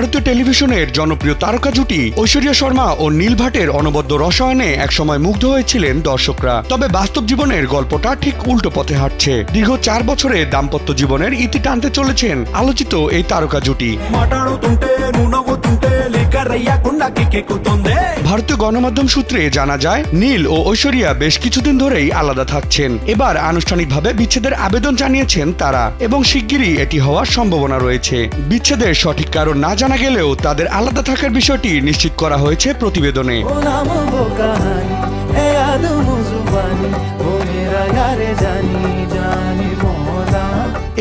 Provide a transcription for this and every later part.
ভারতীয় টেলিভিশনের জনপ্রিয় তারকা জুটি ঐশ্বরিয়া শর্মা ও নীল ভাটের অনবদ্য রসায়নে একসময় মুগ্ধ হয়েছিলেন দর্শকরা। তবে বাস্তব জীবনের গল্পটা ঠিক উল্টো পথে হাঁটছে। দীর্ঘ 4 বছরের দাম্পত্য জীবনের ইতি টানতে চলেছেন আলোচিত এই তারকা জুটি। ভারতীয় গণমাধ্যম সূত্রে জানা যায়, নীল ও ঐশ্বরিয়া বেশ কিছুদিন ধরেই আলাদা থাকছেন। এবার আনুষ্ঠানিকভাবে বিচ্ছেদের আবেদন জানিয়েছেন তারা এবং শিগগিরই এটি হওয়ার সম্ভাবনা রয়েছে। বিচ্ছেদের সঠিক কারণ না জানা গেলেও তাদের আলাদা থাকার বিষয়টি নিশ্চিত করা হয়েছে প্রতিবেদনে।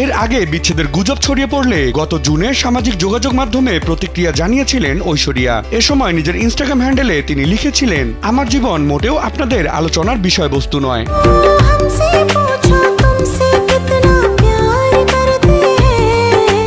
এর আগে বিচ্ছেদের গুজব ছড়িয়ে পড়লে গত জুনে সামাজিক যোগাযোগ মাধ্যমে প্রতিক্রিয়া জানিয়েছিলেন ঐশ্বরিয়া। এ সময় নিজের ইনস্টাগ্রাম হ্যান্ডেলে তিনি লিখেছিলেন, আমার জীবন মোটেও আপনাদের আলোচনার বিষয়বস্তু নয়।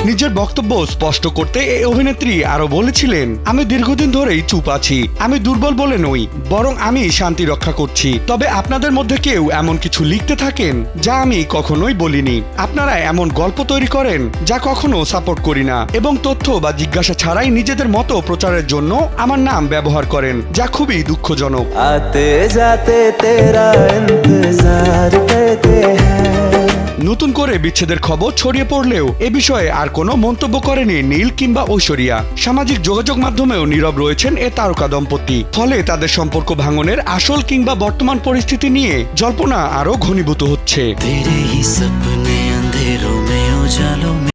নিজের বক্তব্য স্পষ্ট করতে এই অভিনেত্রী আরো বলেছিলেন, আমি দীর্ঘদিন ধরেই চুপ আছি। আমি দুর্বল বলে নই, বরং আমি শান্তি রক্ষা করছি। তবে আপনাদের মধ্যে কেউ এমন কিছু লিখতে থাকেন যা আমি কখনোই বলিনি। আপনারা এমন গল্প তৈরি করেন যা কখনো সাপোর্ট করি না এবং তথ্য বা জিজ্ঞাসা ছাড়াই নিজেদের মতো প্রচারের জন্য আমার নাম ব্যবহার করেন, যা খুবই দুঃখজনক। নতুন করে বিচ্ছেদের খবর ছড়িয়ে পড়লেও এ বিষয়ে আর কোনো মন্তব্য করেনি নীল কিংবা ঐশ্বরিয়া। সামাজিক যোগাযোগ মাধ্যমেও নীরব রয়েছেন এ তারকা দম্পতি। ফলে তাদের সম্পর্ক ভাঙনের আসল কিংবা বর্তমান পরিস্থিতি নিয়ে জল্পনা আরো ঘনীভূত হচ্ছে।